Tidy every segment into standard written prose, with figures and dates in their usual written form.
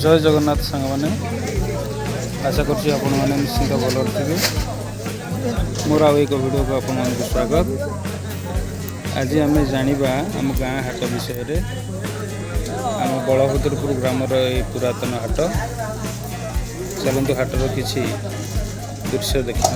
जय जगन्नाथ सांग मैंने आशा कर निश्चिंत भल थे मोर आउ एक वीडियो को आपण स्वागत। आज आम जाना आम गाँ हाट विषय आम बलभद्रपुर ग्रामर ये पुरातन हाट चलतु हाटर किसी दृश्य देखा।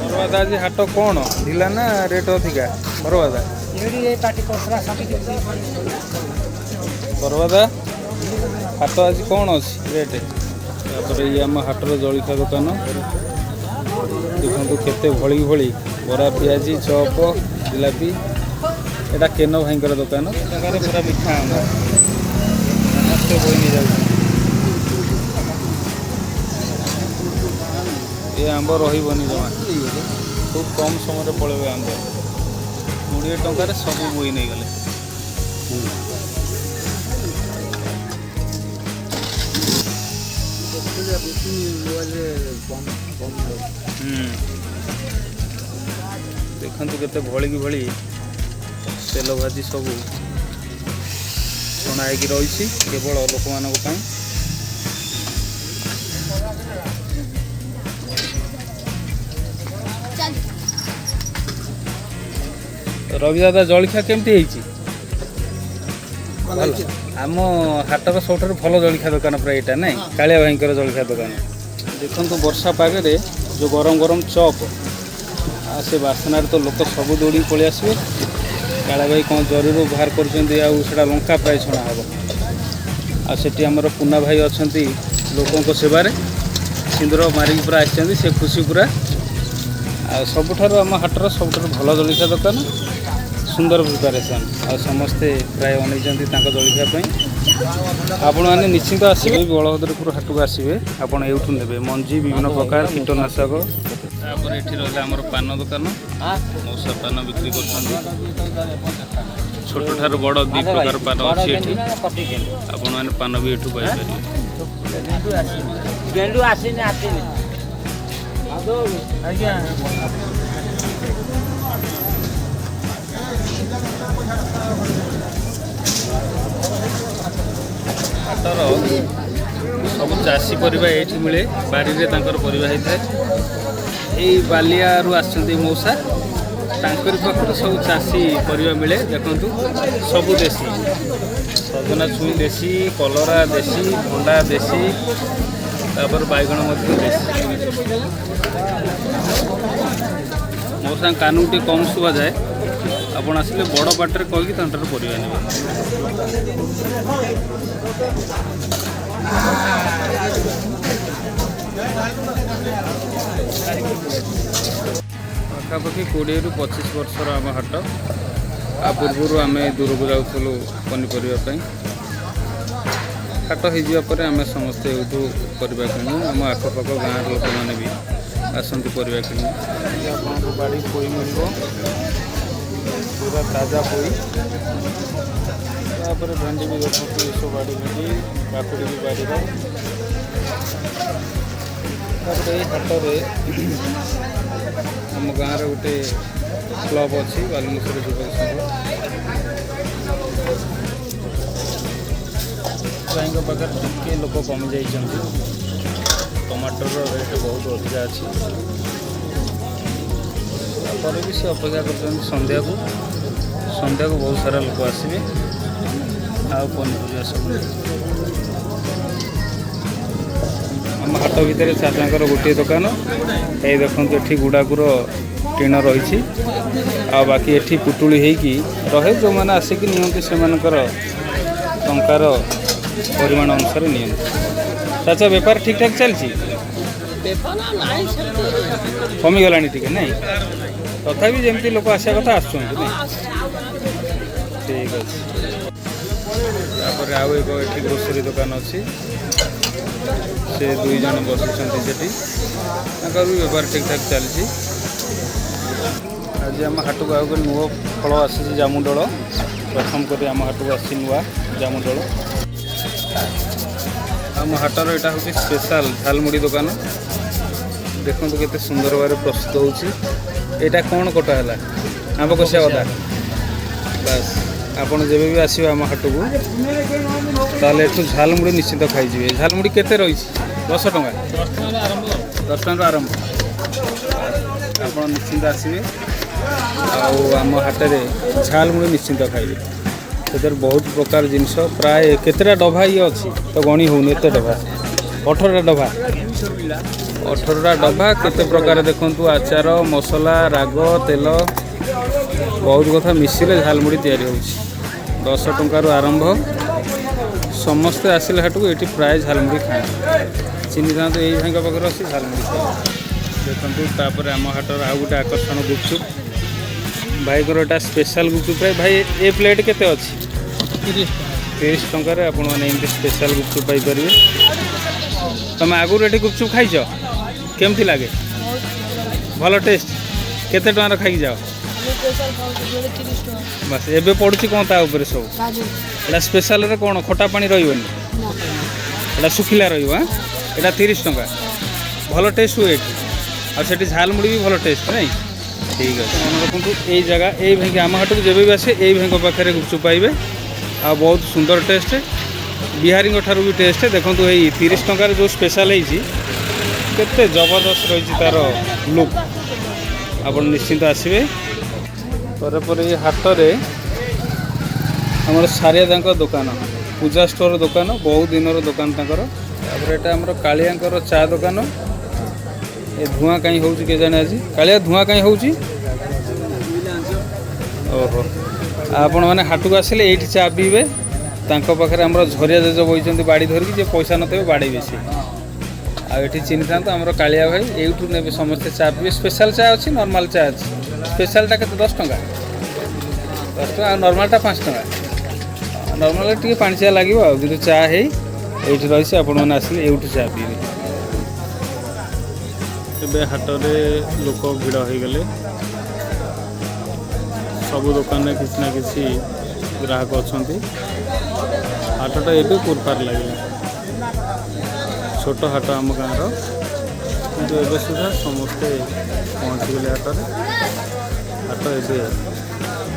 बरवादा आज हाट कौन ढिला ना रेट अधिका बरवादा बरवादा हाट आज कौन अच्छी रेट ये आम हाटर जलिखा दुकान देखो केते भली भली बरा पियाजी चप जिलापी एटा केनो भाईकर दुकान जगह पूरा मिठा आम समस्ते बोई नहीं जाए ये आंब रही जमा खूब कम समय पड़े आंब 20 टंकार सब बोई नहीं गले। देखु केते भली की भली तेल भाजी सब छणा रही केवल लोक मान रवि दादा जलिखा केमती आम हाटर सब भल जलिखा दुकान पूरा यहाँ ना कालिया भाईकर जलिखा दुकान देखु वर्षा पागे जो गरम गरम चप से बासनार तो लोक सब दौड़ी पलि आसवे काला भाई कौन जरूर बाहर कर लंका प्राय छणा हम आठी आमर पुना भाई अच्छा लोकों सेवार सिंदूर मारिक पूरा आसी से खुशी पूरा सबुठार आम हाटर सब भल जलिखा दुकान सुंदर प्रिपारेसन आ समस्ते प्राय अनेक जलिखापी आपण मैंने निश्चित आसवे बलभद्रपुर हाट को आसवे आपड़ यूँ ने मंजी विभिन्न प्रकार कीटनाशक तापर ये रहा आमर पान दुकान मौसा पान बिक्री कर छोट ठार बड़ दु प्रकार पान अच्छी आपण मैंने पान भी ये हाटर सब चाषी परिबा ये मिले बारी रे तांकर परिबा होता है ये बालिया आसछन्ती मौसा तांकर पाखर सब चाषी परिबा मिले देखु सब देसी सजना छुई देसी कलरा देसी भंडा देसी तापर बैगण देसी मौसा कानूटी कम शुआ जाए आपण आसिले बड़ बाटर कहीकि तांटर परिबा नेबे पाखापाखि 20 ରୁ 25 वर्षर आम हाट आ पूर्व आम दूर को जाऊँ पनीपरिया हाट हो आम समस्ते यूँ परिया किणु आम आखपाख गाँव लोक मैंने भी आसती परिया किणु आपको बाड़ी पोई मिल पूरा ताजा पोई तापर भेंडी भी देखते सब बाड़ी भेंडी काकुड़ी भी बाड़ी ये हाटर आम गाँव गोटे क्लब अच्छी बालुंगेश्वर युवक संघ भाई पाखे टे लोक कमी जा टमाटर रेट बहुत अधिका अच्छी भी से अपेक्षा कर संध्या को बहुत सारा लोक आसवे पनीपरिया सब आम हाट भितर चाचांकर गोटे दुकान ये देखो ये गुड़ाकुर टीण रही बाकी ये पुटुली रहे जो मैंने आसिक नियंती से टंकार परिमाण अनुसार नि चाचा बेपार ठीक ठाक चलती कमीगला टी ना तथापि जमी लोक आसा कथा आस ठीक अच्छे आउ एक ग्रोसरी दुकान अच्छी से 2 जन बसुँच भी बेपार ठीक ठाक चलती आज आम हाट को आगे नुआ फल आसी जामुडल प्रथम कर आम हाट को आसी नुआ जामुडल आम हाटर यहाँ हूँ स्पेशल झालमुड़ी दुकान देखो केते सुंदर भाव प्रस्तुत होटा कौन कटा है आम कषिया अदा बस आपड़ जब भी आसो आम हाट को ताले झालमुड़ी निश्चित खाई झालमुड़ी केते रही 10 टंका 10 टंका आरंभ आप निश्चिंत आसवे आम हाट में झालमुड़ी निश्चिंत खाइबे से बहुत प्रकार जिनस प्राय केतटा डभा ये अच्छी तो गणी होनी एत डभा 18टा डभा 18टा डभा केते प्रकार देखु आचार मसला राग तेल बहुत कथा मिसिले झालमुड़ी तैयारी होची 10 टंकार आरंभ समस्ते आसिले हाट को ये प्राय झालमुड़ी खाए चिन्ह था यही भाई पाखे अच्छी झालमुड़ी खाए देखो तापर आम हाटर आउ गोटे आकर्षण गुपचुप भाई को एटा स्पेशल गुपचुप भाई ए प्लेट केते अच्छी 30 टंकार आपण मैंने एमती स्पेशल गुपचुप पाइपर तुम आगुरी ये गुपचुप खाइछ केमती लगे भल टेस्ट केते टंकार खाई जाओ बस एबे पड़ुची कौन ता ऊपर सब एटा स्पेशल रे कौन खटा पानी रहिबनी एटा सुखिला रहिबो एटा 30 टंका भल टेस्ट हुए आठी झालमुड़ी भी भल टेस्ट नहीं ठीक है मन रखु यही जगह यही भाई आम हाट को जब भी आसे यही भाई पाखे गुपचुप पाइबे आ बहुत सुंदर टेस्ट बिहारी ठार भी टेस्ट देखो यही 30 टंकार जो स्पेशल होते जबरदस्त रही तार लुक आप निश्चिंत आसवे पर ये हाट में आमर सारिया दुकान पूजा स्टोर दुकान बहुत दिन दुकान तक यहाँ कालिया चा दुकान ये धुआं कहीं हो जाने आज कालिया धुआं कहीं हो ओहो आपण मैंने हाट को आसिले ये चा पीबे पाखे आम झरिया जेज बही बाड़ी धरिकी पैसा नथे बाड़े सी आठी चिन्ह था आम कालिया भाई यूँ ने समस्ते चा पीबे स्पेशल चा अच्छी नॉर्मल चा अच्छी स्पेशलटा के 10 टंका 10 टंका नॉर्मलटा 5 टंका नॉर्मल टी पाणिचिया लगे कि चा है ये रही आपण मैंने आसिले यूँ चा पीबे ए हाट में लोक भिड़ हो गले सब दुकान में किसी ना किसी ग्राहक अच्छा हाटटा ये पूर्पार लगे छोट हाट आम गाँव किंतु एवं सुधा समस्ते पहुँची गले हाट ए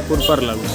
पूर्पार लगुच।